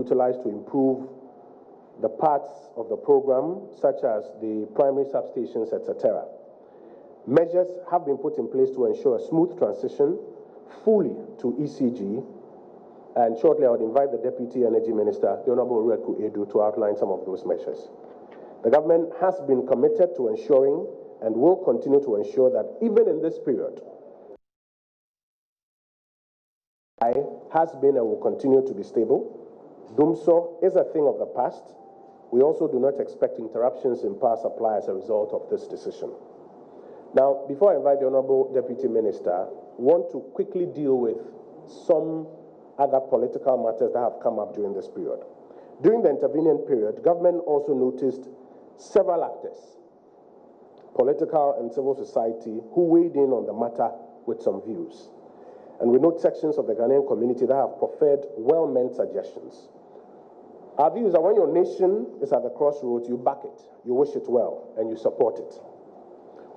utilized to improve the parts of the program, such as the primary substations, etc. Measures have been put in place to ensure a smooth transition fully to ECG, and shortly I would invite the Deputy Energy Minister, the Honorable Reku Edu, to outline some of those measures. The government has been committed to ensuring and will continue to ensure that even in this period, has been and will continue to be stable. Dumso is a thing of the past. We also do not expect interruptions in power supply as a result of this decision. Now, before I invite the Honorable Deputy Minister, I want to quickly deal with some other political matters that have come up during this period. During the intervening period, government also noticed several actors, political and civil society, who weighed in on the matter with some views. And we note sections of the Ghanaian community that have proffered well-meant suggestions. Our view is that when your nation is at the crossroads, you back it, you wish it well, and you support it.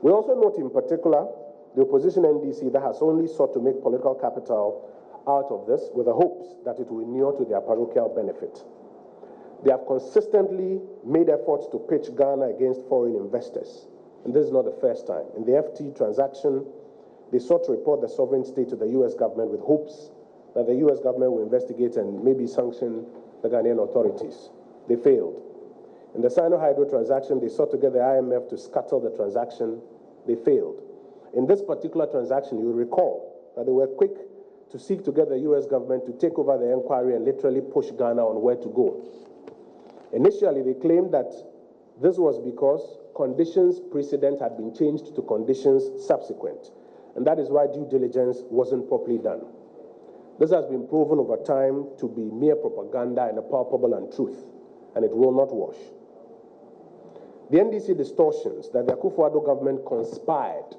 We also note in particular the opposition NDC that has only sought to make political capital out of this with the hopes that it will inure to their parochial benefit. They have consistently made efforts to pitch Ghana against foreign investors, and this is not the first time. In the FT transaction, they sought to report the sovereign state to the U.S. government with hopes that the U.S. government will investigate and maybe sanction the Ghanaian authorities. They failed. In the Sino-Hydro transaction, they sought to get the IMF to scuttle the transaction. They failed. In this particular transaction, you will recall that they were quick to seek to get the U.S. government to take over the inquiry and literally push Ghana on where to go. Initially, they claimed that this was because conditions precedent had been changed to conditions subsequent, and that is why due diligence wasn't properly done. This has been proven over time to be mere propaganda and a palpable untruth, and it will not wash. The NDC distortions that the Akufo-Addo government conspired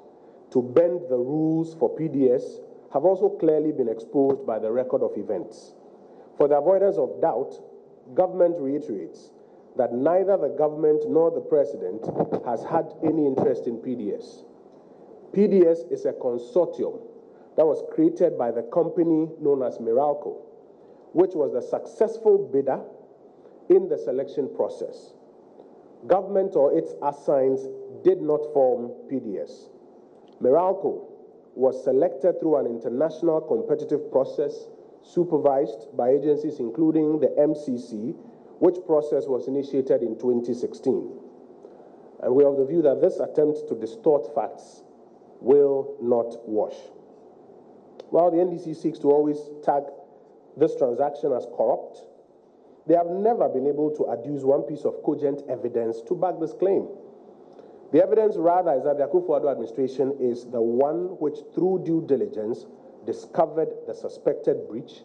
to bend the rules for PDS have also clearly been exposed by the record of events. For the avoidance of doubt, government reiterates that neither the government nor the president has had any interest in PDS. PDS is a consortium that was created by the company known as Meralco, which was the successful bidder in the selection process. Government or its assigns did not form PDS. Meralco was selected through an international competitive process supervised by agencies including the MCC, which process was initiated in 2016. And we are of the view that this attempt to distort facts will not wash. While the NDC seeks to always tag this transaction as corrupt, they have never been able to adduce one piece of cogent evidence to back this claim. The evidence rather is that the Akufo-Addo administration is the one which, through due diligence, discovered the suspected breach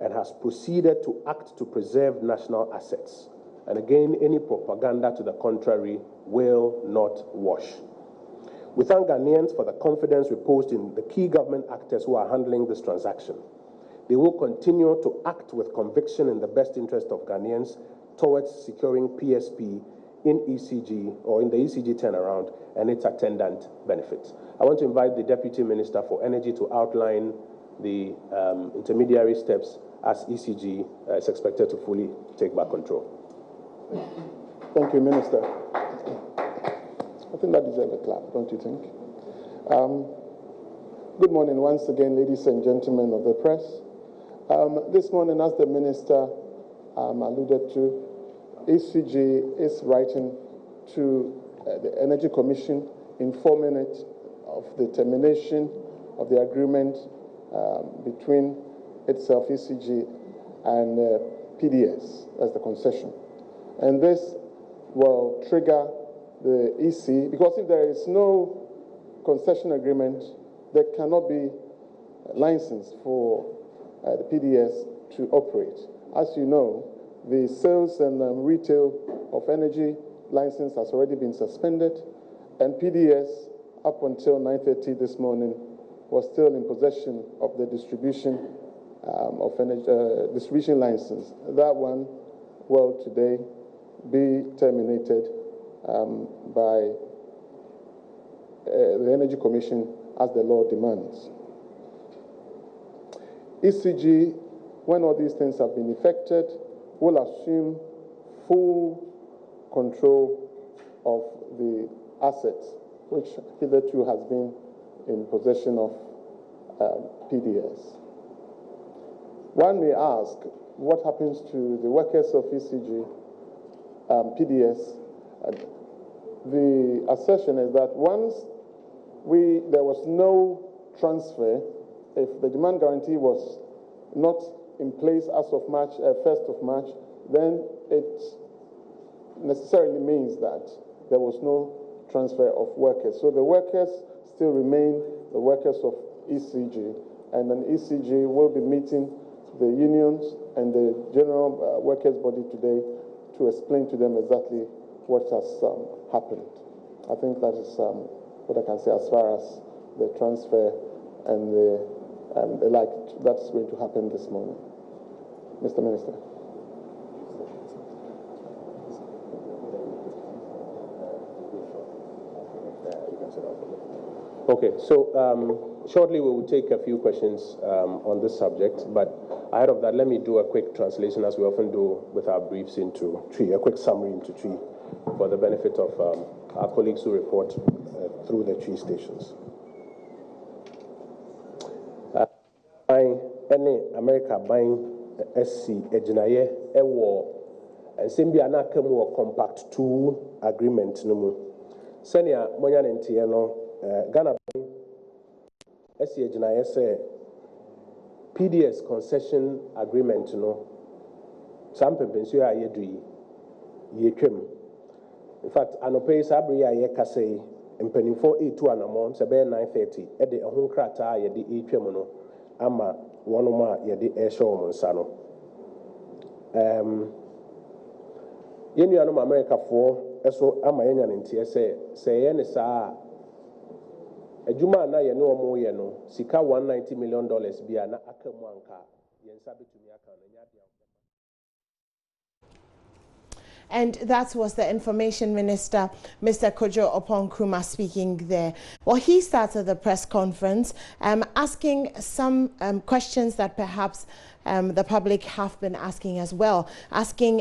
and has proceeded to act to preserve national assets. And again, any propaganda to the contrary will not wash. We thank Ghanaians for the confidence reposed in the key government actors who are handling this transaction. They will continue to act with conviction in the best interest of Ghanaians towards securing PSP in ECG or in the ECG turnaround and its attendant benefits. I want to invite the Deputy Minister for Energy to outline the intermediary steps as ECG is expected to fully take back control. Thank you, Minister. I think that deserves a clap, don't you think? Good morning once again, ladies and gentlemen of the press. This morning, as the Minister alluded to, ECG is writing to the Energy Commission, informing it of the termination of the agreement between itself, ECG, and PDS, as the concession. And this will trigger the EC, because if there is no concession agreement, there cannot be license for the PDS to operate. As you know, the sales and retail of energy license has already been suspended, and PDS, up until 9:30 this morning, was still in possession of the distribution of energy, distribution license. That one will today be terminated by the Energy Commission as the law demands. ECG, when all these things have been effected, will assume full control of the assets, which hitherto has been in possession of PDS. One may ask, what happens to the workers of ECG, PDS? The assertion is that once there was no transfer, if the demand guarantee was not in place as of 1st of March, then it necessarily means that there was no transfer of workers. So the workers still remain the workers of ECG, and then ECG will be meeting the unions and the general workers' body today to explain to them exactly what has happened. I think that is what I can say as far as the transfer and the like that's going to happen this morning. Mr. Minister. Okay, so shortly we will take a few questions on this subject, but ahead of that, let me do a quick translation, as we often do with our briefs, into Tree, a quick summary into Tree for the benefit of our colleagues who report through the Tree stations. Any America buying SC Ejinaye Ewo and Simbia Nakamu Compact 2 agreement no Senia Monyan Entiano Ghana SC Ejinaye say PDS concession agreement no Sampe Bensua Yedui Yekem. In fact, Anope Sabria Yekase Impenifo A2 Anamon Sabe 9:30 Ede Ahunkrata Yedi Echemono Ama Wanoma Yedi Esho Monsano. Yenuanum America for eso ama yenyan ntie say ye ne saa adwuma na ye no omo ye no sika $190 million bia na akamu anka yensa betumi aka no nya dia. And that was the Information Minister, Mr. Kojo Oppong-Nkrumah, speaking there. Well, he started the press conference asking some questions that perhaps the public have been asking as well, asking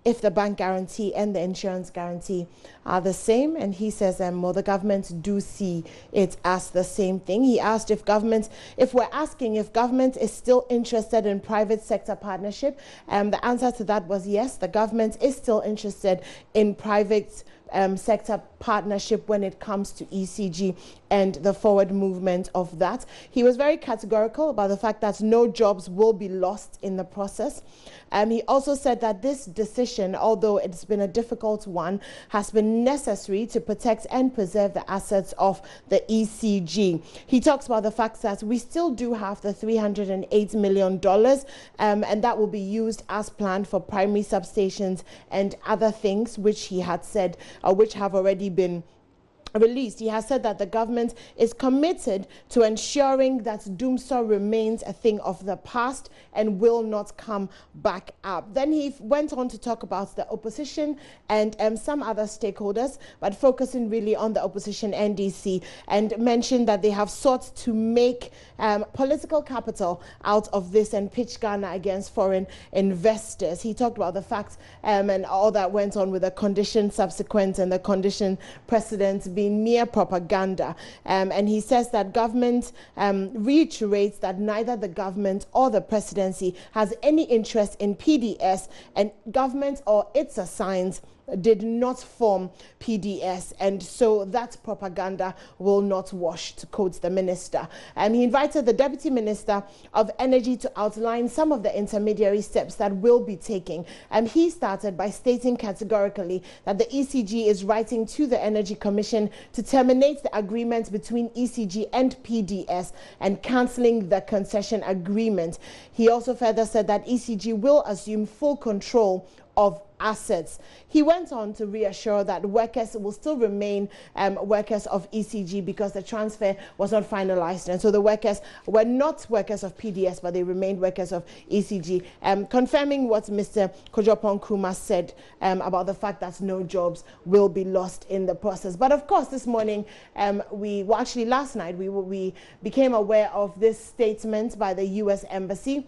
if the bank guarantee and the insurance guarantee are the same. And he says, well, the government do see it as the same thing. He asked if government is still interested in private sector partnership. The answer to that was yes, the government is still interested in private sector partnership when it comes to ECG and the forward movement of that. He was very categorical about the fact that no jobs will be lost in the process. He also said that this decision, although it's been a difficult one, has been necessary to protect and preserve the assets of the ECG. He talks about the fact that we still do have the $308 million, and that will be used as planned for primary substations and other things, which he had said, which have already been released. He has said that the government is committed to ensuring that Dumsor remains a thing of the past and will not come back up. Then he went on to talk about the opposition and some other stakeholders, but focusing really on the opposition NDC, and mentioned that they have sought to make political capital out of this and pitch Ghana against foreign investors. He talked about the facts and all that went on with the condition subsequent and the condition precedent being mere propaganda. And he says that government reiterates that neither the government or the presidency has any interest in PDS, and government or its assigns did not form PDS, and so that propaganda will not wash, to quote the minister. He invited the Deputy Minister of Energy to outline some of the intermediary steps that will be taken. He started by stating categorically that the ECG is writing to the Energy Commission to terminate the agreement between ECG and PDS and cancelling the concession agreement. He also further said that ECG will assume full control of assets. He went on to reassure that workers will still remain workers of ECG because the transfer was not finalized, and so the workers were not workers of PDS, but they remained workers of ECG, confirming what Mr. Kojo Oppong-Nkrumah said about the fact that no jobs will be lost in the process. But of course, this morning, last night, we became aware of this statement by the U.S. Embassy,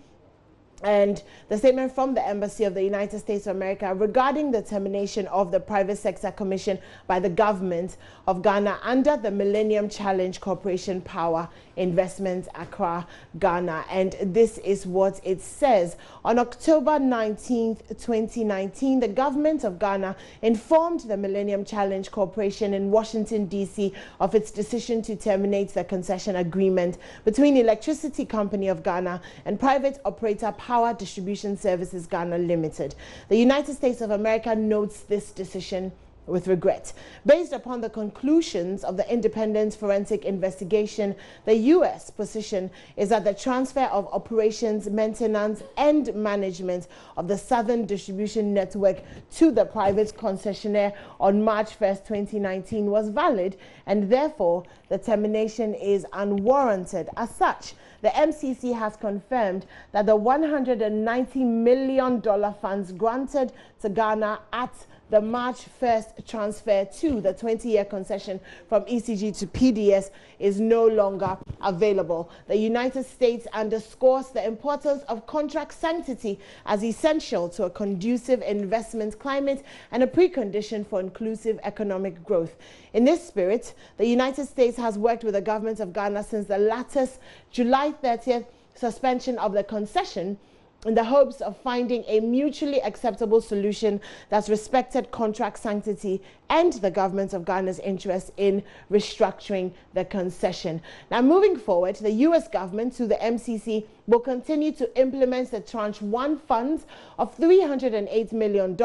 And the statement from the Embassy of the United States of America regarding the termination of the private sector commission by the government of Ghana under the Millennium Challenge Corporation Power Investments Accra, Ghana. And this is what it says. On October 19th, 2019, the government of Ghana informed the Millennium Challenge Corporation in Washington, D.C. of its decision to terminate the concession agreement between Electricity Company of Ghana and private operator Power Distribution Services Ghana Limited. The United States of America notes this decision with regret. Based upon the conclusions of the independent forensic investigation, the U.S. position is that the transfer of operations, maintenance, and management of the Southern Distribution Network to the private concessionaire on March 1st, 2019 was valid, and therefore the termination is unwarranted. As such, the MCC has confirmed that the $190 million funds granted to Ghana at the March 1st transfer to the 20-year concession from ECG to PDS is no longer available. The United States underscores the importance of contract sanctity as essential to a conducive investment climate and a precondition for inclusive economic growth. In this spirit, the United States has worked with the government of Ghana since the latter's July 30th suspension of the concession, in the hopes of finding a mutually acceptable solution that's respected contract sanctity and the government of Ghana's interest in restructuring the concession. Now, moving forward, the U.S. government, through the MCC, will continue to implement the Tranche 1 funds of $308 million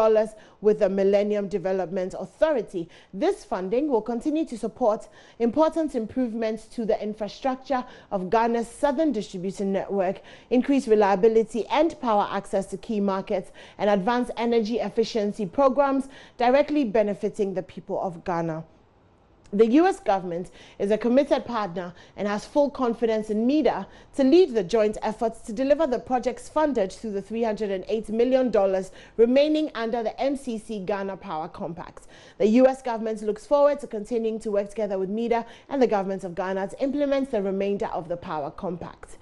with the Millennium Development Authority. This funding will continue to support important improvements to the infrastructure of Ghana's Southern Distribution Network, increase reliability and power access to key markets, and advance energy efficiency programs directly benefiting the people of Ghana. The U.S. government is a committed partner and has full confidence in MEDA to lead the joint efforts to deliver the projects funded through the $308 million remaining under the MCC Ghana Power Compact. The U.S. government looks forward to continuing to work together with MEDA and the government of Ghana to implement the remainder of the Power Compact.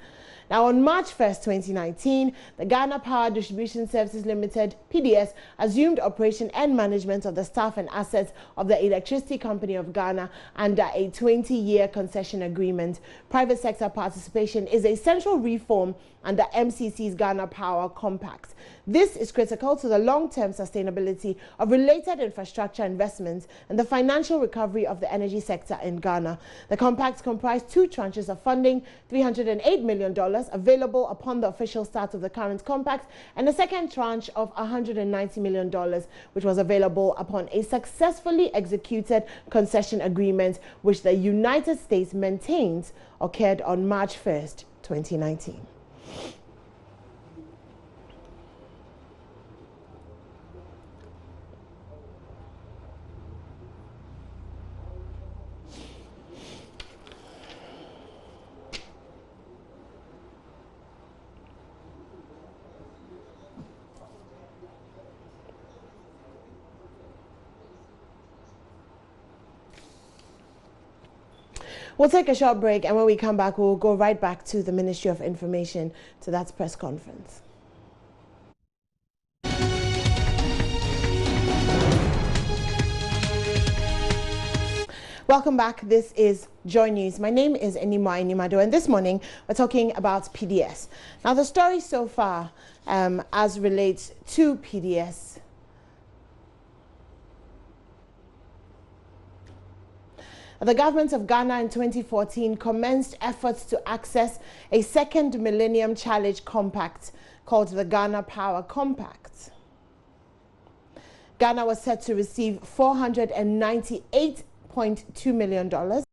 Now, on March 1st, 2019, the Ghana Power Distribution Services Limited, PDS, assumed operation and management of the staff and assets of the Electricity Company of Ghana under a 20-year concession agreement. Private sector participation is a central reform under MCC's Ghana Power Compact. This is critical to the long-term sustainability of related infrastructure investments and the financial recovery of the energy sector in Ghana. The compact comprised two tranches of funding, $308 million available upon the official start of the current compact, and a second tranche of $190 million, which was available upon a successfully executed concession agreement, which the United States maintains occurred on March 1st, 2019. We'll take a short break, and when we come back, we'll go right back to the Ministry of Information to that press conference. Welcome back. This is Joy News. My name is Enima Inimado, and this morning we're talking about PDS. Now, the story so far as relates to PDS. The government of Ghana in 2014 commenced efforts to access a second Millennium Challenge Compact called the Ghana Power Compact. Ghana was set to receive $498.2 million.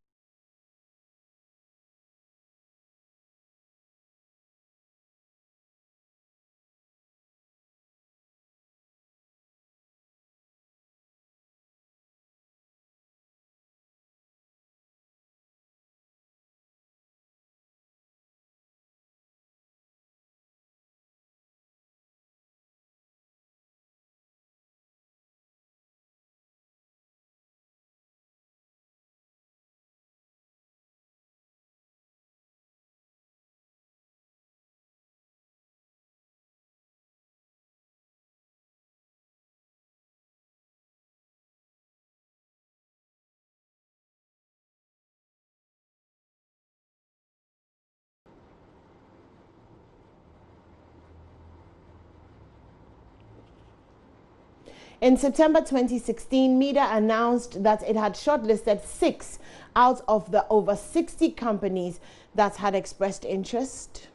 In September 2016, MEDA announced that it had shortlisted 6 out of the over 60 companies that had expressed interest.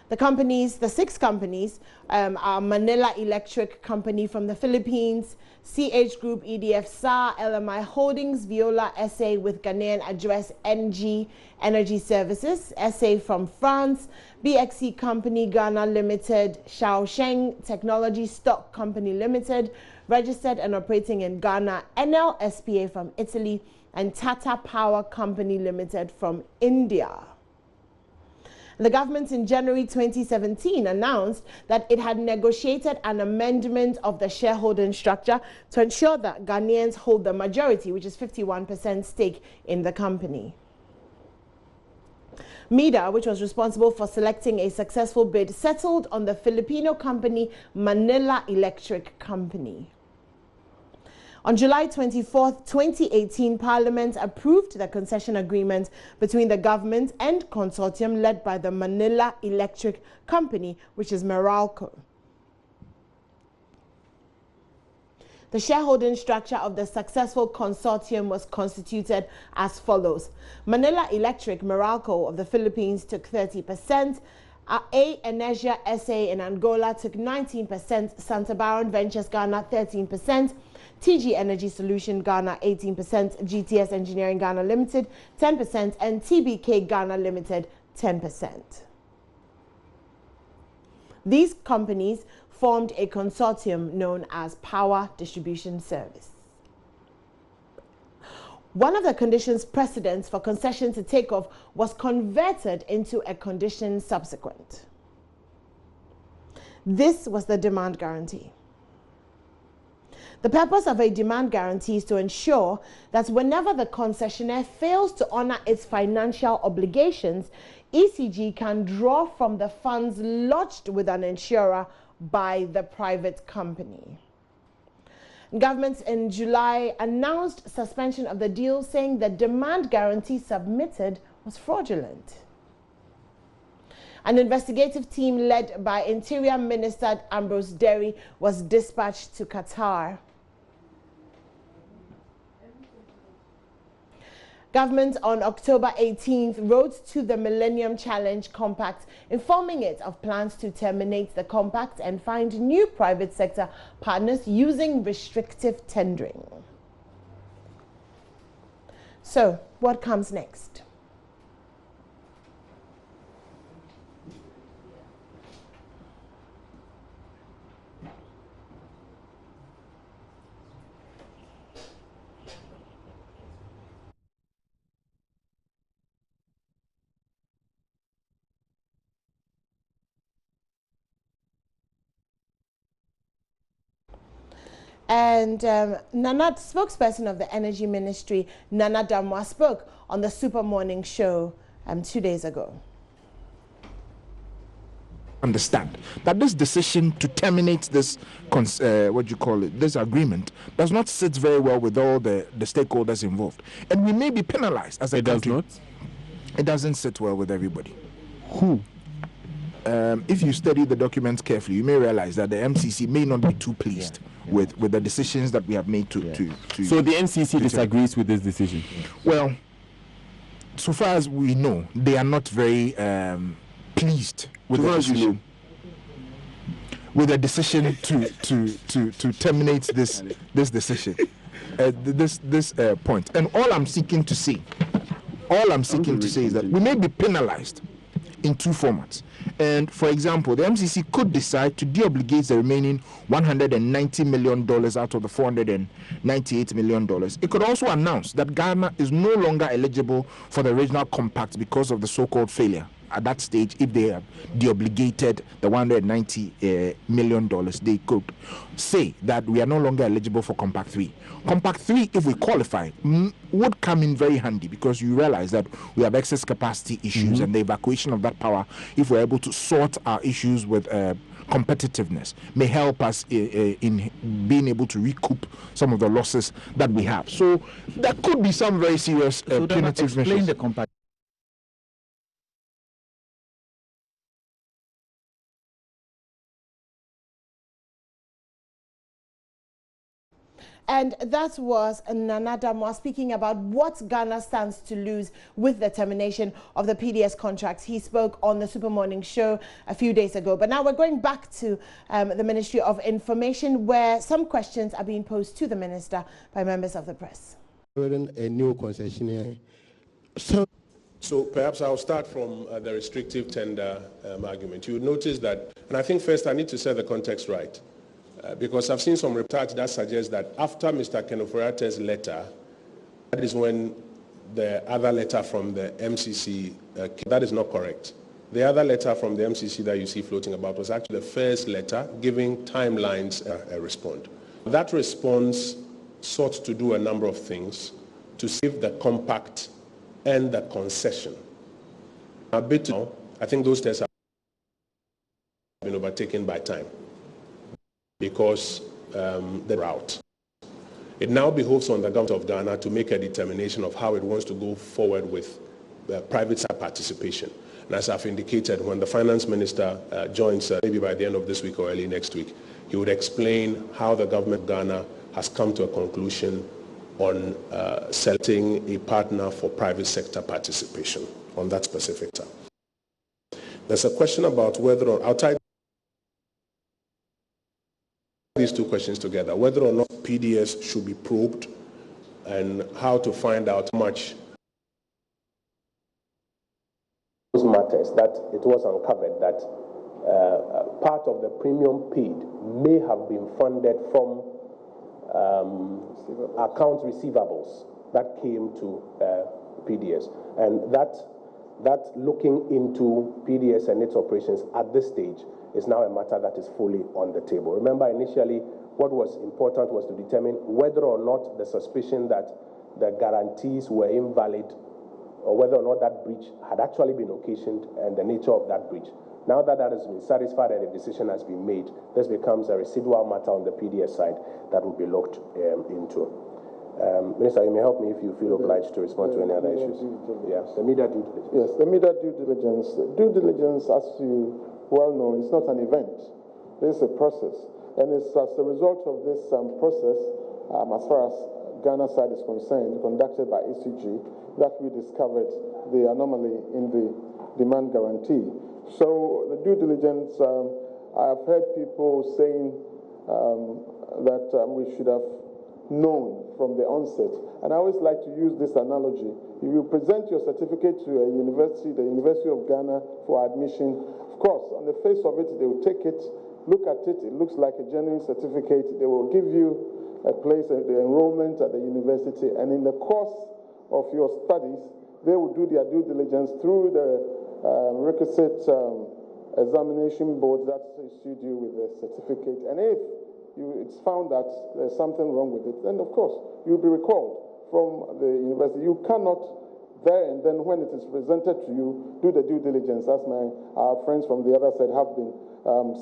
The 6 companies are Manila Electric Company from the Philippines, CH Group, EDF, SAR, LMI Holdings, Viola SA with Ghanaian address NG Energy Services, SA from France, BXC Company Ghana Limited, Shaosheng Technology Stock Company Limited, registered and operating in Ghana, NL SPA from Italy, and Tata Power Company Limited from India. The government in January 2017 announced that it had negotiated an amendment of the shareholding structure to ensure that Ghanaians hold the majority, which is 51% stake in the company. MEDA, which was responsible for selecting a successful bid, settled on the Filipino company Manila Electric Company. On July 24, 2018, Parliament approved the concession agreement between the government and consortium led by the Manila Electric Company, which is Meralco. The shareholding structure of the successful consortium was constituted as follows. Manila Electric, Meralco of the Philippines, took 30%. A Energia SA in Angola took 19%. Santa Baron Ventures Ghana 13%. TG Energy Solution Ghana 18%, GTS Engineering Ghana Limited 10%, and TBK Ghana Limited 10%. These companies formed a consortium known as Power Distribution Service. One of the conditions precedents for concession to take off was converted into a condition subsequent. This was the demand guarantee. The purpose of a demand guarantee is to ensure that whenever the concessionaire fails to honor its financial obligations, ECG can draw from the funds lodged with an insurer by the private company. Government in July announced suspension of the deal, saying the demand guarantee submitted was fraudulent. An investigative team led by Interior Minister Ambrose Derry was dispatched to Qatar. Government on October 18th wrote to the Millennium Challenge Compact, informing it of plans to terminate the compact and find new private sector partners using restrictive tendering. So, what comes next? And Nana, spokesperson of the Energy Ministry, Nana Damwa, spoke on the Super Morning Show 2 days ago. Understand that this decision to terminate this this agreement does not sit very well with all the stakeholders involved, and we may be penalized as a country. Does not? It doesn't sit well with everybody. Who? If you study the documents carefully, you may realize that the MCC may not be too pleased with the decisions that we have made to So the NCC disagrees with this decision? Well, so far as we know, they are not very pleased with the decision. With the decision to terminate this decision, this point. And all I'm seeking to say is that we may be penalized in 2 formats. And for example, the MCC could decide to deobligate the remaining $190 million out of the $498 million. It could also announce that Ghana is no longer eligible for the regional compact because of the so-called failure. At that stage, if they have deobligated the $190 million, they could say that we are no longer eligible for Compact 3. Compact 3, if we qualify, would come in very handy, because you realize that we have excess capacity issues, and the evacuation of that power, if we're able to sort our issues with competitiveness, may help us in being able to recoup some of the losses that we have. So there could be some very serious punitive measures. The compact. And that was Nana Damwa speaking about what Ghana stands to lose with the termination of the PDS contracts. He spoke on the Super Morning Show a few days ago. But now we're going back to the Ministry of Information, where some questions are being posed to the minister by members of the press. A new concessionaire. So perhaps I'll start from the restrictive tender argument. You would notice that, and I think first I need to set the context right, because I've seen some reports that suggest that after Mr. Kenoforiate's letter, that is when the other letter from the MCC, that is not correct. The other letter from the MCC that you see floating about was actually the first letter giving timelines a response. That response sought to do a number of things to save the compact and the concession. A bit now, I think those tests have been overtaken by time because the route. It now behoves on the government of Ghana to make a determination of how it wants to go forward with private sector participation. And as I've indicated, when the finance minister joins, maybe by the end of this week or early next week, he would explain how the government of Ghana has come to a conclusion on selecting a partner for private sector participation on that specific term. There's a question about whether or I'll tie these two questions together, whether or not PDS should be probed and how to find out how much matters that it was uncovered that part of the premium paid may have been funded from account receivables that came to PDS, and that looking into PDS and its operations at this stage is now a matter that is fully on the table. Remember, initially what was important was to determine whether or not the suspicion that the guarantees were invalid or whether or not that breach had actually been occasioned and the nature of that breach. Now that that has been satisfied and a decision has been made, this becomes a residual matter on the PDS side that will be looked into. Minister, you may help me if you feel obliged to respond to any other issues. Yes, the media due diligence. Yes, the media due diligence. Due diligence, as you well know, is not an event. This is a process. And it's as a result of this process, as far as Ghana side is concerned, conducted by ECG, that we discovered the anomaly in the demand guarantee. So the due diligence, I have heard people saying that we should have known from the onset. And I always like to use this analogy. If you present your certificate to a university, the University of Ghana, for admission, of course, on the face of it, they will take it, look at it, it looks like a genuine certificate. They will give you a place, the enrollment at the university, and in the course of your studies, they will do their due diligence through the requisite examination board that issued you with the certificate. And if it's found that there's something wrong with it, then of course you'll be recalled from the university. You cannot there and then, when it is presented to you, do the due diligence, as our friends from the other side have been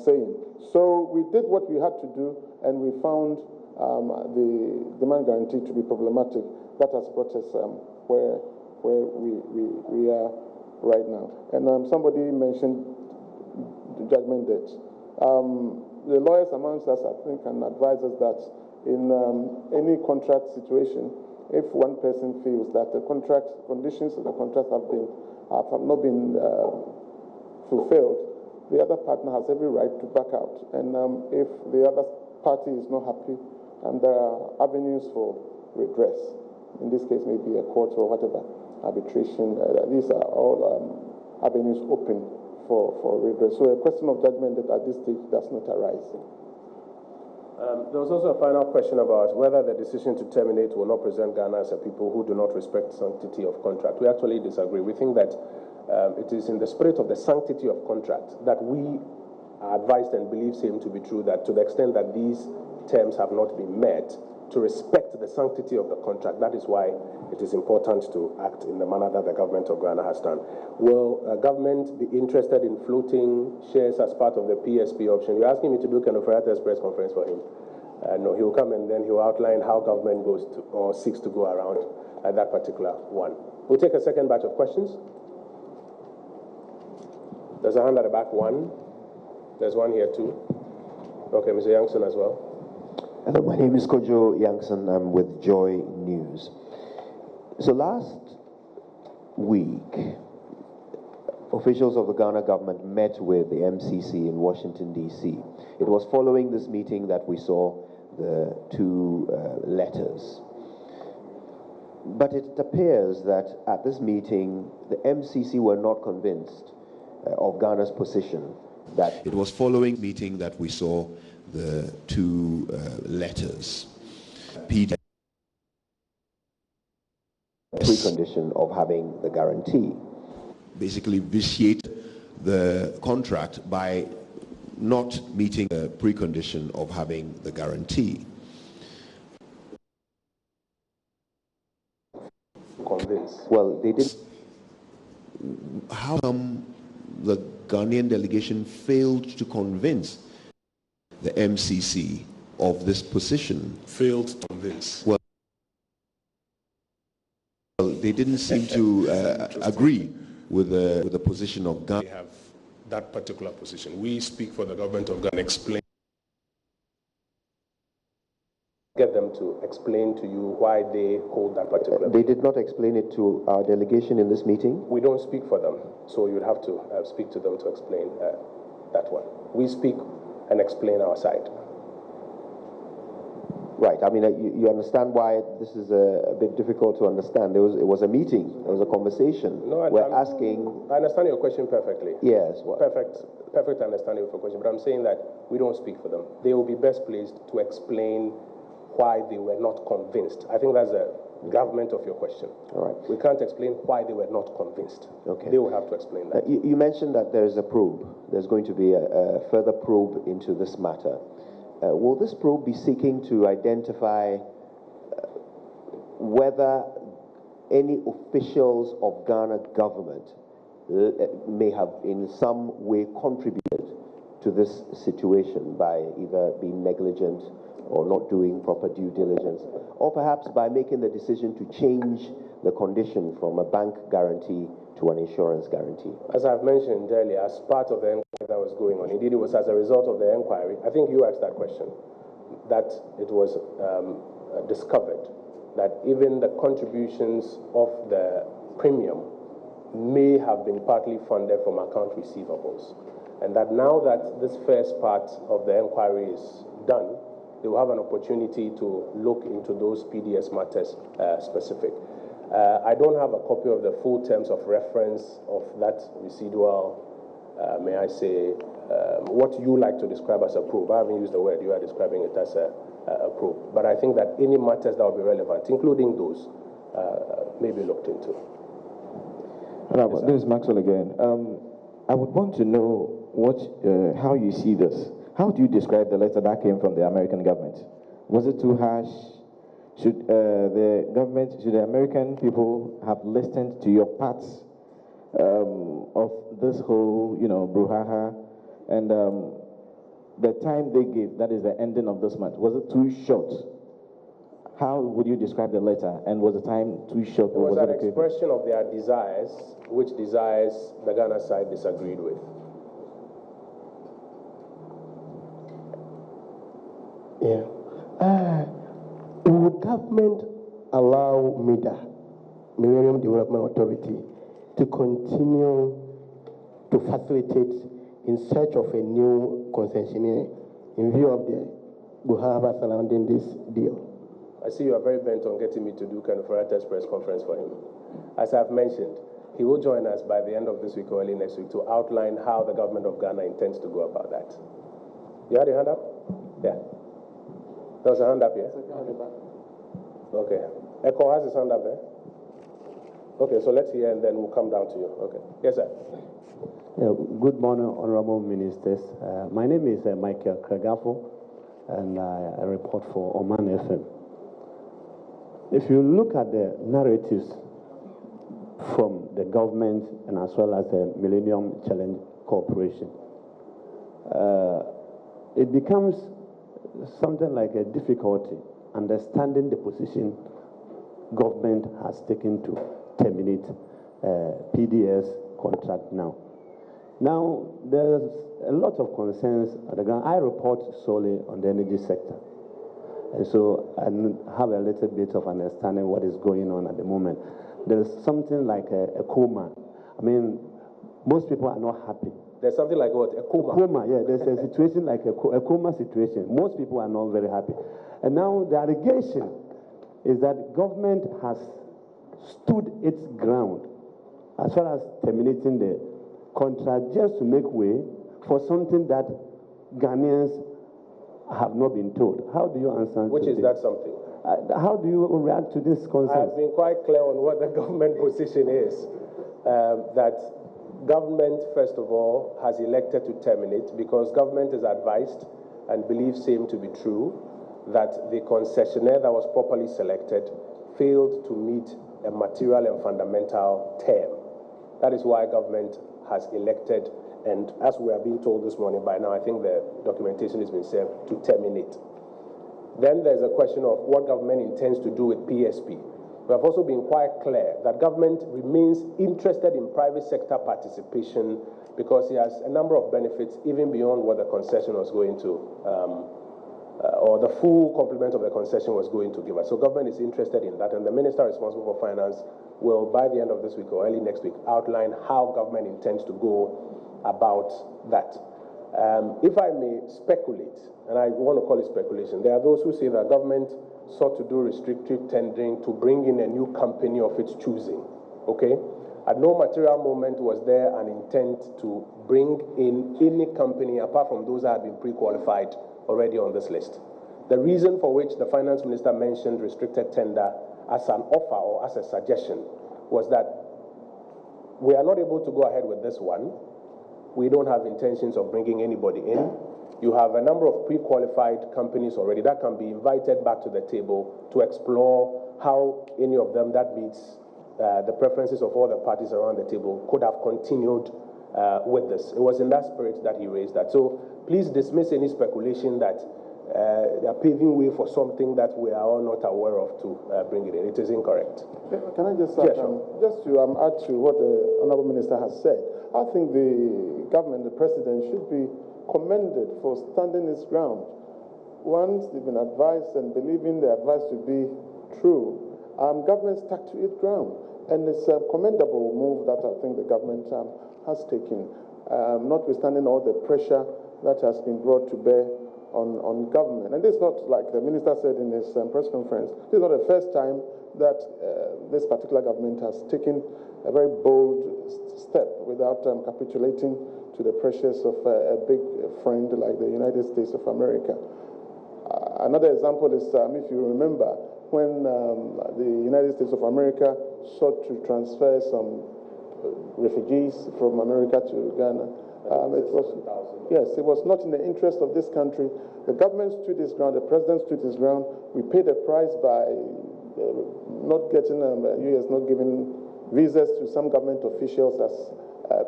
saying. So we did what we had to do, and we found the demand guarantee to be problematic. That has brought us where we are right now. And somebody mentioned the judgment debt. The lawyers amongst us, I think, can advise us that in any contract situation, if one person feels that the contract conditions of the contract have not been fulfilled, the other partner has every right to back out. And if the other party is not happy, and there are avenues for redress, in this case maybe a court or whatever, arbitration, these are all avenues open for redress. So a question of judgment that at this stage does not arise. There was also a final question about whether the decision to terminate will not present Ghana as a people who do not respect sanctity of contract. We actually disagree. We think that it is in the spirit of the sanctity of contract that we are advised and believe same to be true, that to the extent that these terms have not been met, to respect the sanctity of the contract. That is why it is important to act in the manner that the government of Ghana has done. Will government be interested in floating shares as part of the PSP option? You're asking me to do Kenoforiate's press conference for him. No, he will come and then he will outline how government goes to, or seeks to go around that particular one. We'll take a second batch of questions. There's a hand at the back, one. There's one here too. Okay, Mr. Youngson as well. Hello, my name is Kojo Yankson. I'm with JoyNews. So last week, officials of the Ghana government met with the MCC in Washington, D.C. It was following this meeting that we saw the two letters. But it appears that at this meeting, the MCC were not convinced of Ghana's position. That it was following meeting that we saw the two letters. PDS precondition of having the guarantee. Basically vitiate the contract by not meeting the precondition of having the guarantee. Convinced. Well, they didn't. How come the Ghanaian delegation failed to convince the MCC of this position? Failed to convince. Well, they didn't seem to agree with the position of Ghana. We have that particular position. We speak for the government of Ghana. Explain. Get them to explain to you why they hold that particular. They did not explain it to our delegation in this meeting. We don't speak for them, so you'd have to speak to them to explain that one. We speak and explain our side. Right. I mean, you understand why this is a bit difficult to understand. It was a meeting. There was a conversation. No, I understand your question perfectly. Yes. Well, perfect understanding of your question. But I'm saying that we don't speak for them. They will be best placed to explain why they were not convinced. I think that's the government of your question. All right. We can't explain why they were not convinced. Okay. They will have to explain that. You mentioned that there is a probe. There's going to be a further probe into this matter. Will this probe be seeking to identify whether any officials of Ghana government may have in some way contributed to this situation by either being negligent or not doing proper due diligence, or perhaps by making the decision to change the condition from a bank guarantee to an insurance guarantee? As I've mentioned earlier, as part of the inquiry that was going on, indeed it was as a result of the inquiry, I think you asked that question, that it was discovered that even the contributions of the premium may have been partly funded from account receivables. And that now that this first part of the inquiry is done, they will have an opportunity to look into those PDS matters specific. I don't have a copy of the full terms of reference of that residual, may I say, what you like to describe as a probe. I haven't used the word, you are describing it as a probe. But I think that any matters that will be relevant, including those, may be looked into. Hello, this is Maxwell again. I would want to know how you see this. How do you describe the letter that came from the American government? Was it too harsh? Should the American people have listened to your parts of this whole, brouhaha, and the time they gave, that is the ending of this month, was it too short? How would you describe the letter? And was the time too short? It was an expression of their desires, which desires the Ghana side disagreed with. Yeah. Would government allow MIDA, Millennium Development Authority, to continue to facilitate in search of a new concessionaire in view of the buhava surrounding this deal? I see you are very bent on getting me to do kind of a Reuters press conference for him. As I've mentioned, he will join us by the end of this week or early next week to outline how the government of Ghana intends to go about that. You had your hand up? Yeah. There was a hand up here? Okay. Echo has his hand up there? Okay, so let's hear and then we'll come down to you. Okay. Yes, sir. Good morning, honorable ministers. My name is Michael Kragafo, and I report for Oman FM. If you look at the narratives from the government and as well as the Millennium Challenge Corporation, it becomes something like a difficulty understanding the position government has taken to terminate PDS contract now. Now, there's a lot of concerns at the ground. I report solely on the energy sector. And so I have a little bit of understanding what is going on at the moment. There is something like a coma. I mean, most people are not happy. There's something like what? A coma? A coma, yeah. There's a situation like a coma situation. Most people are not very happy. And now the allegation is that government has stood its ground as far as terminating the contract just to make way for something that Ghanaians have not been told. How do you answer Which is that something? How do you react to this concern? I've been quite clear on what the government position is. That government, first of all, has elected to terminate because government is advised and believes same to be true that the concessionaire that was properly selected failed to meet a material and fundamental term. That is why government has elected, and as we are being told this morning by now, I think the documentation has been served, to terminate. Then there's a question of what government intends to do with PSP. We have also been quite clear that government remains interested in private sector participation because it has a number of benefits even beyond what the concession was going to, or the full complement of the concession was going to give us. So government is interested in that, and the minister responsible for finance will, by the end of this week or early next week, outline how government intends to go about that. If I may speculate, and I want to call it speculation, there are those who say that government sought to do restrictive tendering to bring in a new company of its choosing, okay? At no material moment was there an intent to bring in any company apart from those that had been pre-qualified already on this list. The reason for which the finance minister mentioned restricted tender as an offer or as a suggestion was that we are not able to go ahead with this one. We don't have intentions of bringing anybody in. You have a number of pre-qualified companies already that can be invited back to the table to explore how any of them that meets the preferences of all the parties around the table could have continued with this. It was in that spirit that he raised that. So please dismiss any speculation that they are paving way for something that we are all not aware of to bring it in. It is incorrect. Can I just yeah, sure. Just to add to what the Honourable Minister has said? I think the government, the president, should be commended for standing its ground. Once they've been advised and believing the advice to be true, government stuck to its ground. And it's a commendable move that I think the government has taken, notwithstanding all the pressure that has been brought to bear on government. And this is not, like the minister said in his press conference, this is not the first time that this particular government has taken a very bold step without capitulating to the pressures of a big friend like the United States of America. Another example is, if you remember, when the United States of America sought to transfer some refugees from America to Ghana, it was not in the interest of this country. The government stood its ground, the president stood his ground. We paid the price by not getting, U.S. not giving visas to some government officials as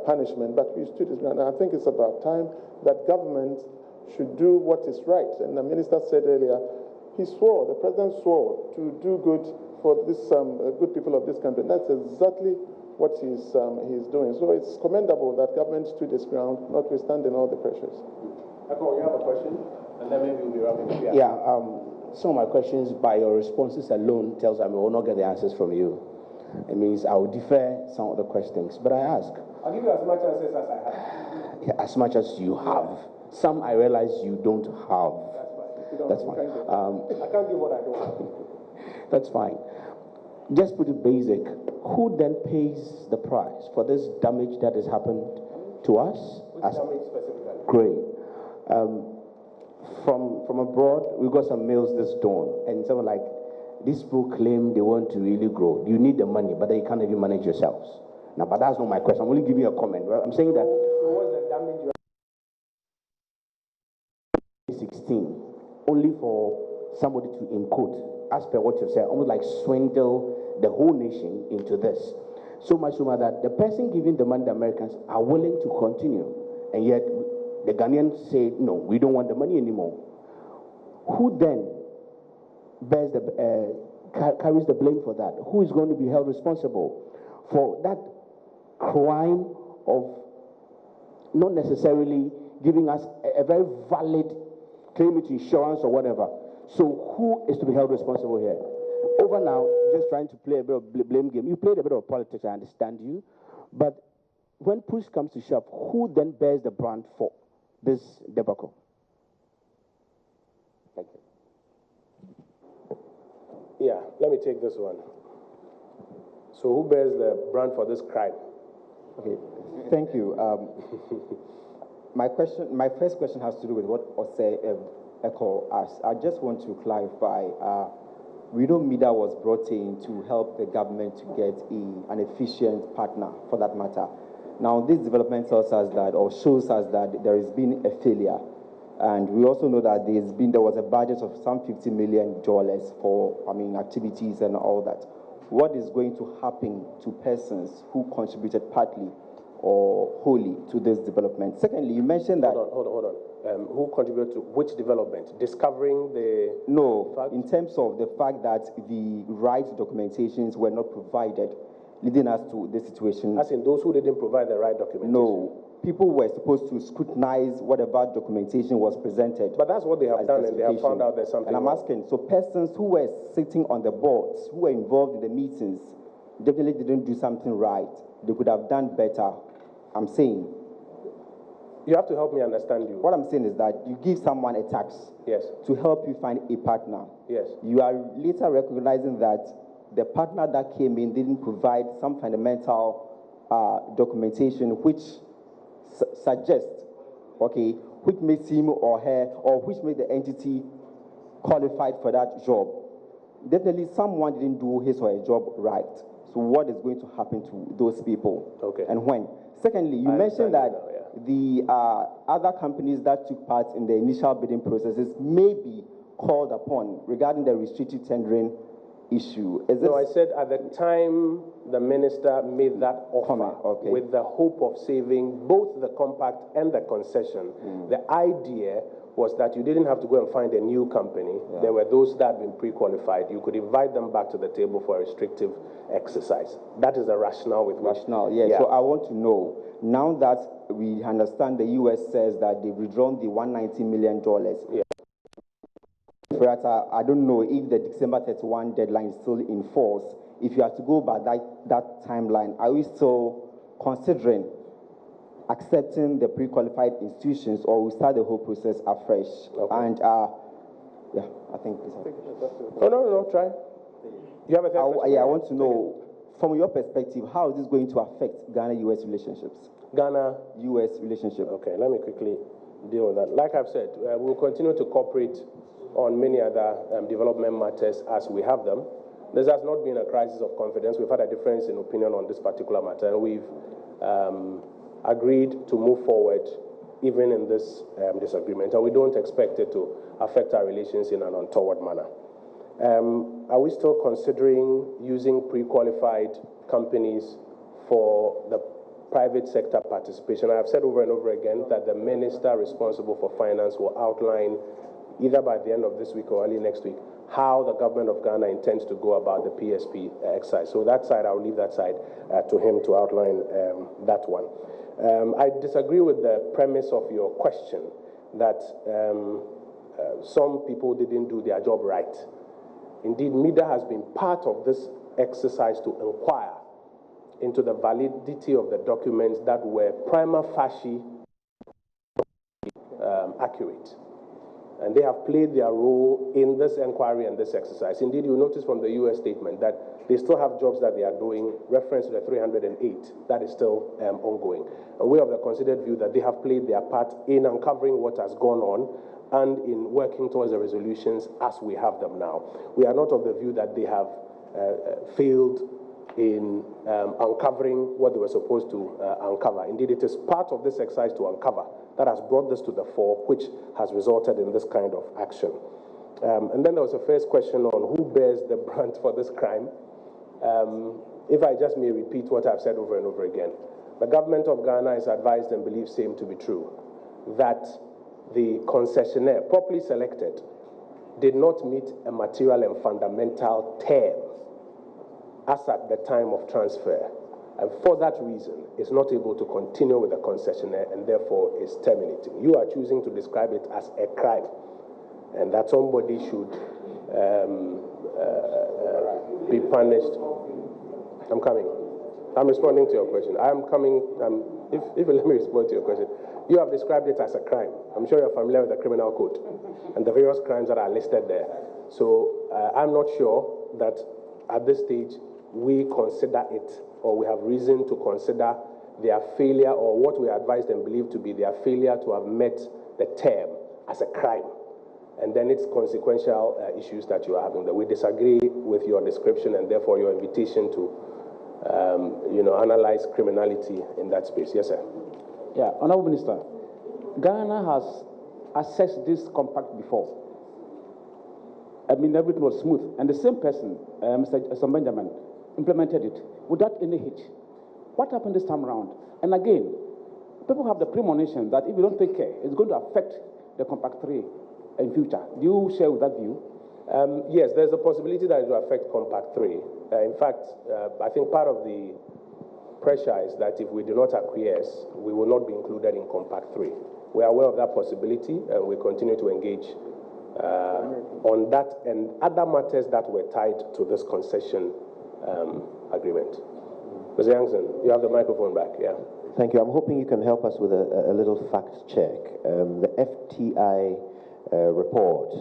punishment, but we stood his ground. And I think it's about time that government should do what is right. And the minister said earlier, the president swore to do good for this good people of this country. And that's exactly what he's doing. So it's commendable that government stood its ground, notwithstanding all the pressures. Echo, you have a question? And then maybe we'll be wrapping up. Yeah, some of my questions, by your responses alone, tells me we will not get the answers from you. It means I will defer some of the questions. But I ask. I'll give you as much answers as I have. Yeah, as much as you have. Some I realize you don't have. That's fine. I can't give what I don't have. That's fine. Just put it basic. Who then pays the price for this damage that has happened to us? Which damage specifically? Great. From abroad, we got some mails this dawn, and someone like, these people claim they want to really grow. You need the money, but you can't even manage yourselves. Now, but that's not my question. I'm only giving you a comment. I'm saying that. So what's the damage? 16, only for somebody to, in quote, as per what you said, almost like swindle the whole nation into this. So much so that the person giving the money, the Americans, are willing to continue. And yet, the Ghanaians say, no, we don't want the money anymore. Who then bears carries the blame for that? Who is going to be held responsible for that crime of not necessarily giving us a very valid claim to insurance or whatever? So who is to be held responsible here? Over now, just trying to play a bit of blame game. You played a bit of politics, I understand you. But when push comes to shove, who then bears the brunt for this debacle? Thank you. Yeah, let me take this one. So who bears the brunt for this crime? Okay, thank you. My first question has to do with what Ose Echo asked. I just want to clarify. We know MIDA was brought in to help the government to get an efficient partner, for that matter. Now, this development tells us that, or shows us that there has been a failure. And we also know that there was a budget of some $50 million for, activities and all that. What is going to happen to persons who contributed partly or wholly to this development? Secondly, you mentioned that... Hold on. Who contributed to which development? Discovering the... No, in terms of the fact that the right documentations were not provided, leading us to this situation. As in those who didn't provide the right documentation? No. People were supposed to scrutinize whatever documentation was presented. But that's what they have done, and they have found out there's something wrong. And I'm asking, so persons who were sitting on the boards, who were involved in the meetings, definitely didn't do something right. They could have done better. I'm saying. You have to help me understand you. What I'm saying is that you give someone a tax. Yes. To help you find a partner. Yes. You are later recognizing that the partner that came in didn't provide some fundamental documentation which suggests, which makes him or her, or which made the entity qualified for that job. Definitely someone didn't do his or her job right. So what is going to happen to those people? Okay. And when? Secondly, you mentioned that the other companies that took part in the initial bidding processes may be called upon regarding the restricted tendering issue. No, I said at the time the minister made that offer with the hope of saving both the compact and the concession. The idea was that you didn't have to go and find a new company. Yeah. There were those that had been pre-qualified. You could invite them back to the table for a restrictive exercise. That is the rationale with which... Yes. Yeah. So I want to know, now that we understand the U.S. says that they've withdrawn the $190 million, yeah. I don't know if the December 31 deadline is still in force. If you have to go by that timeline, are we still considering accepting the pre-qualified institutions, or we start the whole process afresh? Okay. And yeah, I think this. No, try. You have a third question? Yeah, I want to know, from your perspective, how is this going to affect Ghana-U.S. relationships? Ghana-U.S. relationship. Okay, let me quickly deal with that. Like I've said, we'll continue to cooperate on many other development matters as we have them. This has not been a crisis of confidence. We've had a difference in opinion on this particular matter, and we've agreed to move forward even in this disagreement, and we don't expect it to affect our relations in an untoward manner. Are we still considering using pre-qualified companies for the private sector participation? I have said over and over again that the minister responsible for finance will outline either by the end of this week or early next week how the government of Ghana intends to go about the PSP exercise. So that side, I'll leave that side to him to outline that one. I disagree with the premise of your question that some people didn't do their job right. Indeed, MIDA has been part of this exercise to inquire into the validity of the documents that were prima facie accurate. And they have played their role in this inquiry and this exercise. Indeed, you'll notice from the U.S. statement that they still have jobs that they are doing, reference to the 308, that is still ongoing. And we have the considered view that they have played their part in uncovering what has gone on and in working towards the resolutions as we have them now. We are not of the view that they have failed in uncovering what they were supposed to uncover. Indeed, it is part of this exercise to uncover that has brought this to the fore, which has resulted in this kind of action. And then there was a first question on who bears the brunt for this crime. If I just may repeat what I've said over and over again, the government of Ghana is advised and believes same to be true, that the concessionaire, properly selected, did not meet a material and fundamental term as at the time of transfer, and for that reason is not able to continue with the concessionaire and therefore is terminating. You are choosing to describe it as a crime, and that somebody should be punished. I'm coming. I'm responding to your question. I'm coming. If you let me respond to your question, you have described it as a crime. I'm sure you're familiar with the criminal code and the various crimes that are listed there. So I'm not sure that at this stage we consider it, or we have reason to consider their failure, or what we advised and believe to be their failure to have met the term as a crime. And then it's consequential issues that you are having. That we disagree with your description, and therefore your invitation to analyze criminality in that space. Yes, sir. Yeah, Honorable Minister, Ghana has assessed this compact before. I mean, everything was smooth. And the same person, Mr. Benjamin, implemented it without any hitch. What happened this time around? And again, people have the premonition that if you don't take care, it's going to affect the Compact 3 in future. Do you share with that view? Yes, there's a possibility that it will affect Compact 3. In fact, I think part of the pressure is that if we do not acquiesce, we will not be included in Compact 3. We are aware of that possibility, and we continue to engage on that and other matters that were tied to this concession agreement. Mr. Youngson, you have the microphone back. Yeah. Thank you. I'm hoping you can help us with a little fact check. The FTI report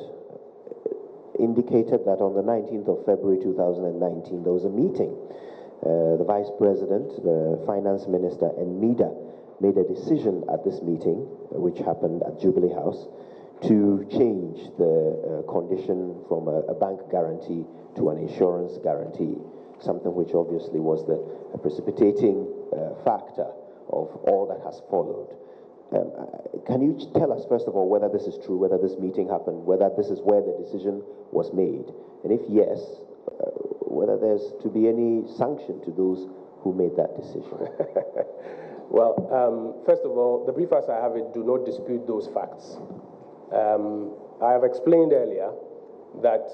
indicated that on the 19th of February 2019, there was a meeting. The Vice President, the Finance Minister, and MIDA made a decision at this meeting, which happened at Jubilee House, to change the condition from a bank guarantee to an insurance guarantee, something which obviously was the precipitating factor of all that has followed. Can you tell us, first of all, whether this is true, whether this meeting happened, whether this is where the decision was made, and if yes, whether there's to be any sanction to those who made that decision? Well, first of all, the brief as I have it do not dispute those facts. I have explained earlier that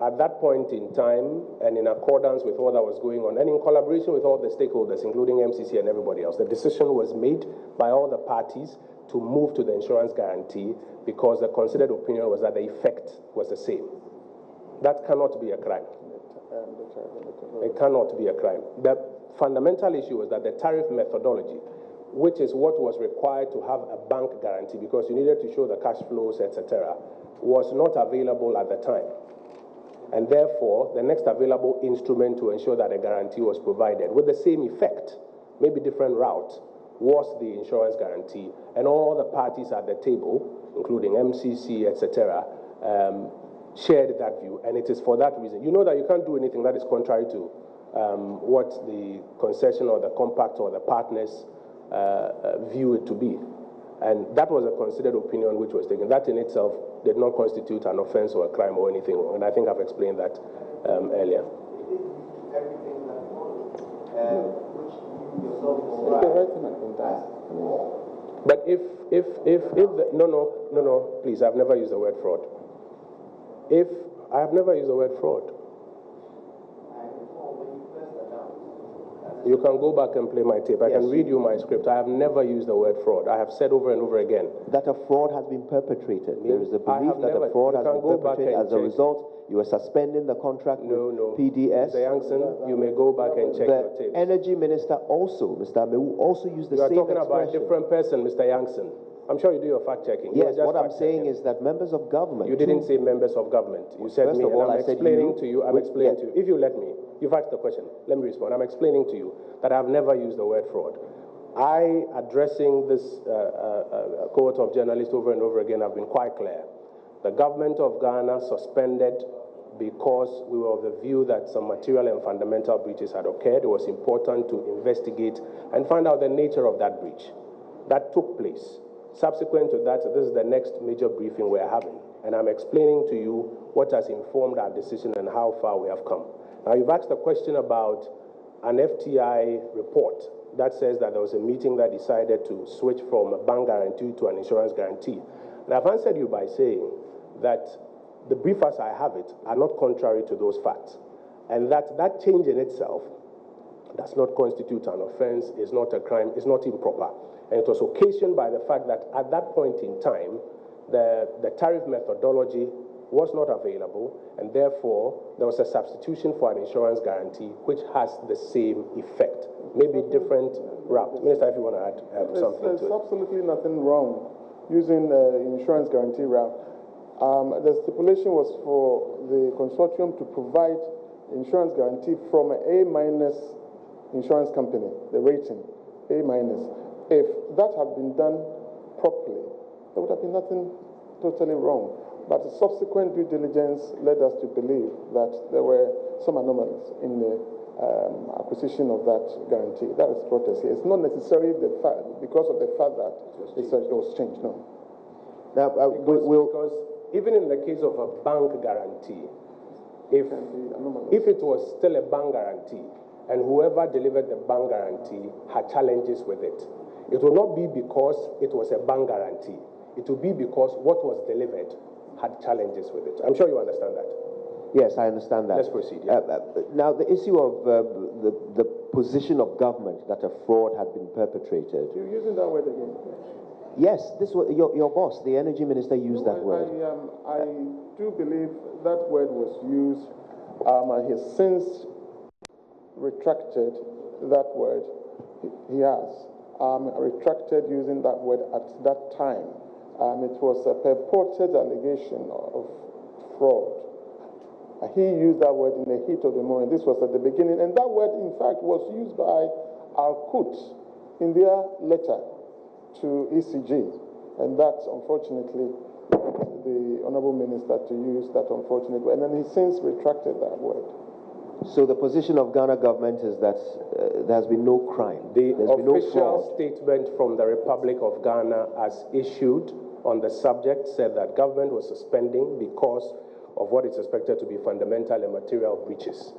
at that point in time, and in accordance with all that was going on, and in collaboration with all the stakeholders, including MCC and everybody else, the decision was made by all the parties to move to the insurance guarantee because the considered opinion was that the effect was the same. That cannot be a crime. It cannot be a crime. The fundamental issue was that the tariff methodology, which is what was required to have a bank guarantee because you needed to show the cash flows, etc., was not available at the time. And therefore, the next available instrument to ensure that a guarantee was provided with the same effect, maybe different route, was the insurance guarantee. And all the parties at the table, including MCC, etc., shared that view. And it is for that reason. You know that you can't do anything that is contrary to what the concession or the compact or the partners view it to be. And that was a considered opinion which was taken. That in itself did not constitute an offense or a crime or anything wrong. And I think I've explained that earlier. But no, please, I've never used the word fraud. I have never used the word fraud. You can go back and play my tape. I can read you my script. I have never used the word fraud. I have said over and over again that a fraud has been perpetrated. There is a belief that a fraud has been perpetrated. As a result, you are suspending the contract with PDS. Mr. Youngson, you may go back and check your tapes. The Energy Minister also, Mr. Amewu, also used the same expression. You are talking about a different person, Mr. Youngson. I'm sure you do your fact-checking. Yes, what I'm saying is that members of government... You didn't say members of government. You said me, and I'm explaining to you. I'm explaining to you. If you let me, you've asked the question. Let me respond. I'm explaining to you that I've never used the word fraud. I, addressing this cohort of journalists over and over again, have been quite clear. The government of Ghana suspended because we were of the view that some material and fundamental breaches had occurred. It was important to investigate and find out the nature of that breach. That took place. Subsequent to that, this is the next major briefing we're having, and I'm explaining to you what has informed our decision and how far we have come. Now, you've asked a question about an FTI report that says that there was a meeting that decided to switch from a bank guarantee to an insurance guarantee. And I've answered you by saying that the brief as I have it are not contrary to those facts, and that change in itself does not constitute an offense, is not a crime, is not improper. And it was occasioned by the fact that at that point in time, the tariff methodology was not available, and therefore there was a substitution for an insurance guarantee which has the same effect, maybe different route. Minister, if you want to add something to it. There's absolutely nothing wrong using the insurance guarantee route. The stipulation was for the consortium to provide insurance guarantee from an A- insurance company, the rating, A-. If that had been done properly, there would have been nothing totally wrong. But the subsequent due diligence led us to believe that there were some anomalies in the acquisition of that guarantee. That is what I say. It's not necessarily because of the fact that it was changed, no. Now, because even in the case of a bank guarantee, if it was still a bank guarantee and whoever delivered the bank guarantee had challenges with it, it will not be because it was a bank guarantee. It will be because what was delivered had challenges with it. I'm sure you understand that. Yes, I understand that. Let's proceed. Yeah. Now, the issue of the position of government that a fraud had been perpetrated. You're using that word again. Yes, this was your boss, the energy minister, used that word. I do believe that word was used. He has since retracted that word. He has retracted using that word at that time. It was a purported allegation of fraud. He used that word in the heat of the moment. This was at the beginning. And that word, in fact, was used by Al-Qut in their letter to ECG. And that, unfortunately, the Honorable Minister to use that unfortunate word. And then he since retracted that word. So the position of Ghana government is that there has been no crime. The official statement from the Republic of Ghana as issued on the subject said that government was suspending because of what is suspected to be fundamental and material breaches,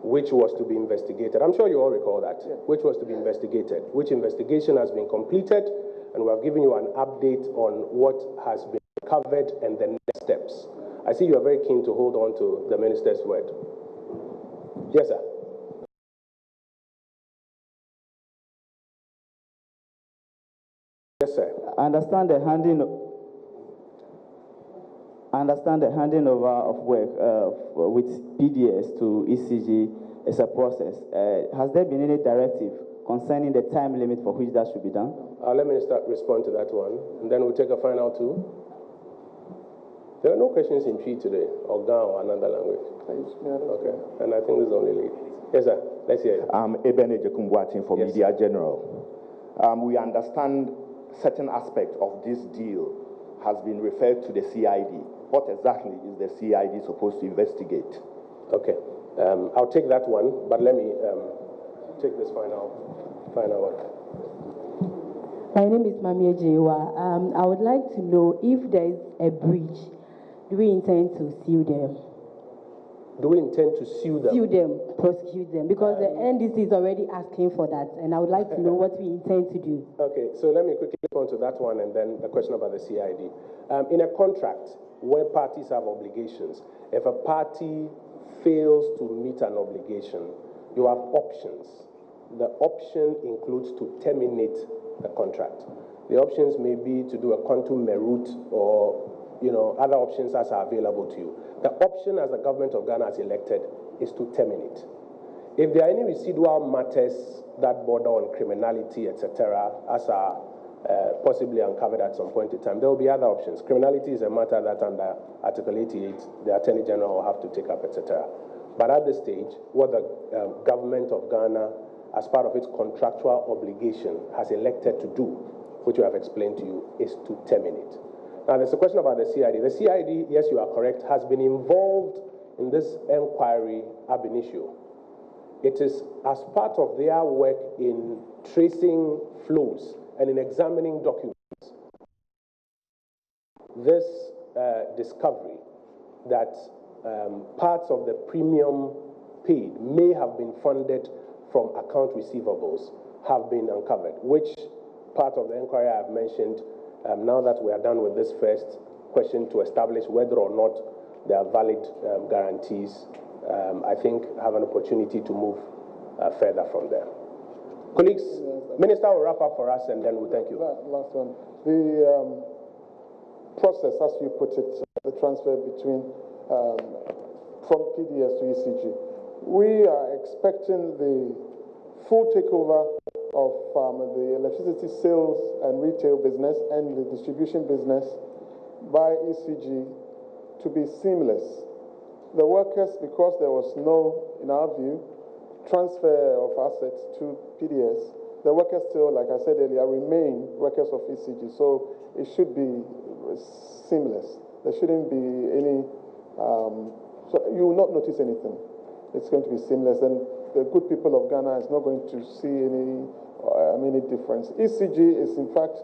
which was to be investigated. I'm sure you all recall that, which was to be investigated, which investigation has been completed, and we have given you an update on what has been covered and the next steps. I see you are very keen to hold on to the minister's word. Yes, sir. Yes, sir. I understand the handing over of work with PDS to ECG is a process. Has there been any directive concerning the time limit for which that should be done? I'll let Minister respond to that one, and then we'll take a final two. There are no questions in Tree today, or Ga or another language. Okay, and I think this is only lead. Yes, sir. Let's hear it. Eben Ejekumbwatin for Media General. We understand certain aspect of this deal has been referred to the CID. What exactly is the CID supposed to investigate? Okay, I'll take that one, but let me take this final one. My name is Mamie Jewa. I would like to know if there is a breach, do we intend to sue them? Do we intend to sue them? Sue them, prosecute them, because the NDC is already asking for that, and I would like to know what we intend to do. Okay, so let me quickly respond to that one, and then the question about the CID. In a contract where parties have obligations, if a party fails to meet an obligation, you have options. The option includes to terminate the contract. The options may be to do a quantum merit or other options as are available to you. The option as the government of Ghana has elected is to terminate. If there are any residual matters that border on criminality, etc., as are possibly uncovered at some point in time, there will be other options. Criminality is a matter that under Article 88, the Attorney General will have to take up, etc. But at this stage, what the government of Ghana, as part of its contractual obligation, has elected to do, which we have explained to you, is to terminate. Now, there's a question about the CID. The CID, yes, you are correct, has been involved in this inquiry ab initio. It is as part of their work in tracing flows and in examining documents. This discovery that parts of the premium paid may have been funded from account receivables have been uncovered, which part of the inquiry I have mentioned. Now that we are done with this first question to establish whether or not there are valid guarantees, I think have an opportunity to move further from there. Colleagues, Minister will wrap up for us and then we'll thank you. Last one. process, as you put it, the transfer between from PDS to ECG. We are expecting the full takeover of the electricity sales and retail business and the distribution business by ECG to be seamless. The workers, because there was no, in our view, transfer of assets to PDS, the workers still, like I said earlier, remain workers of ECG, so it should be seamless. There shouldn't be any, so you will not notice anything. It's going to be seamless, and the good people of Ghana is not going to see any difference. ECG is in fact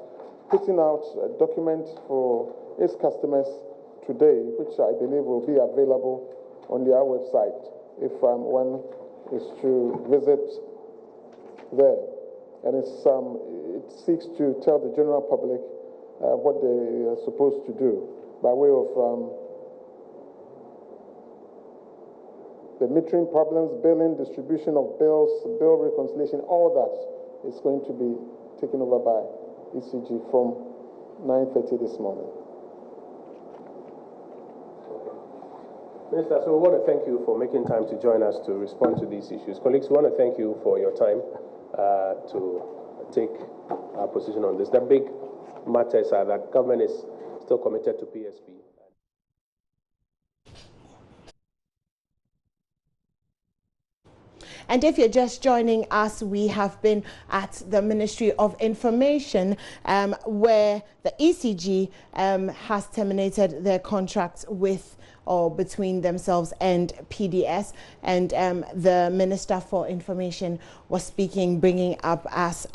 putting out a document for its customers today, which I believe will be available on their website if one is to visit there. And it seeks to tell the general public what they are supposed to do by way of the metering problems, billing, distribution of bills, bill reconciliation, all that is going to be taken over by ECG from 9:30 this morning. Minister, so we want to thank you for making time to join us to respond to these issues. Colleagues, we want to thank you for your time to take our position on this. The big matters are that government is still committed to PSP. And if you're just joining us, we have been at the Ministry of Information where the ECG has terminated their contracts with or between themselves and PDS, and the Minister for Information was speaking, bringing up us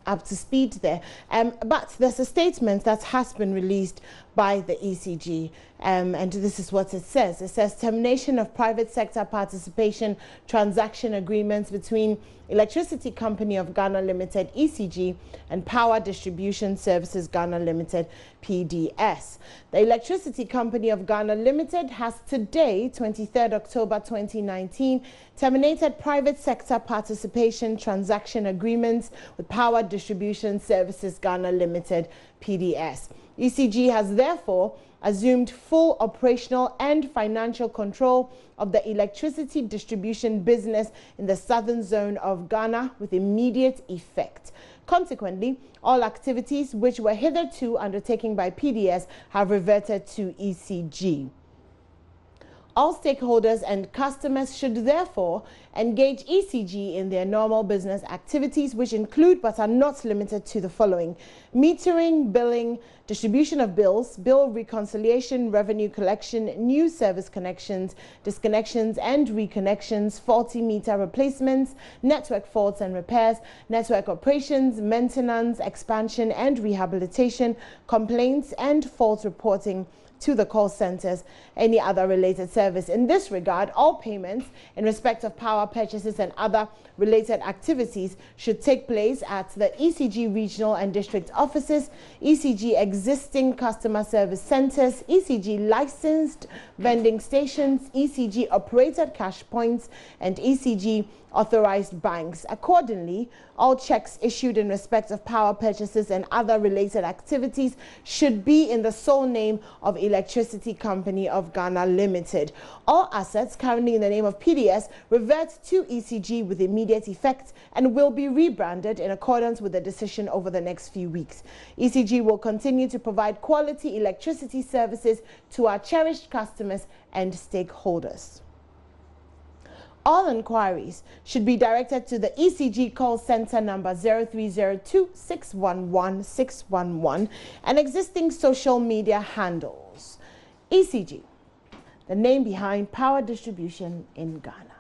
up to speed there. But there's a statement that has been released by the ECG, and this is what it says. It says, termination of private sector participation transaction agreements between Electricity Company of Ghana Limited, ECG, and Power Distribution Services Ghana Limited, PDS. The Electricity Company of Ghana Limited has today, 23rd October 2019, terminated private sector participation transaction agreements with Power Distribution Services Ghana Limited, PDS. ECG has therefore assumed full operational and financial control of the electricity distribution business in the southern zone of Ghana with immediate effect. Consequently, all activities which were hitherto undertaken by PDS have reverted to ECG. All stakeholders and customers should therefore engage ECG in their normal business activities, which include but are not limited to the following: metering, billing, distribution of bills, bill reconciliation, revenue collection, new service connections, disconnections and reconnections, faulty meter replacements, network faults and repairs, network operations, maintenance, expansion and rehabilitation, complaints and fault reporting to the call centers, any other related service. In this regard, all payments in respect of power purchases and other related activities should take place at the ECG regional and district offices, ECG existing customer service centers, ECG licensed vending stations, ECG operated cash points, and ECG authorized banks. Accordingly, all checks issued in respect of power purchases and other related activities should be in the sole name of Electricity Company of Ghana Limited. All assets currently in the name of PDS revert to ECG with immediate effect and will be rebranded in accordance with the decision over the next few weeks. ECG will continue to provide quality electricity services to our cherished customers and stakeholders. All inquiries should be directed to the ECG call center number 0302-611-611 and existing social media handles. ECG, the name behind power distribution in Ghana.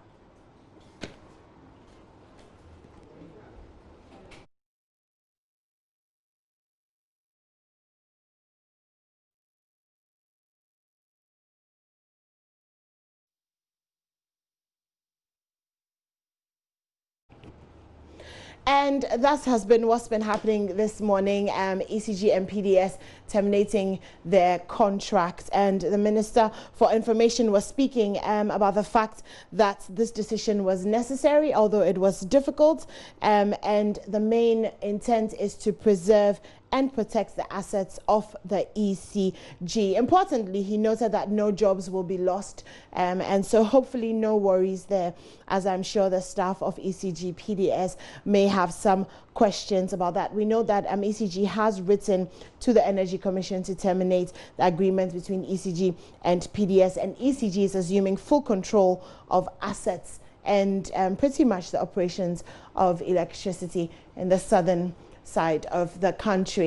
And that has been what's been happening this morning. ECG and PDS terminating their contract. And the Minister for Information was speaking about the fact that this decision was necessary, although it was difficult. And the main intent is to preserve and protects the assets of the ECG. Importantly, he noted that no jobs will be lost, and so hopefully no worries there, as I'm sure the staff of ECG PDS may have some questions about that. We know that ECG has written to the Energy Commission to terminate the agreement between ECG and PDS, and ECG is assuming full control of assets and pretty much the operations of electricity in the southern side of the country.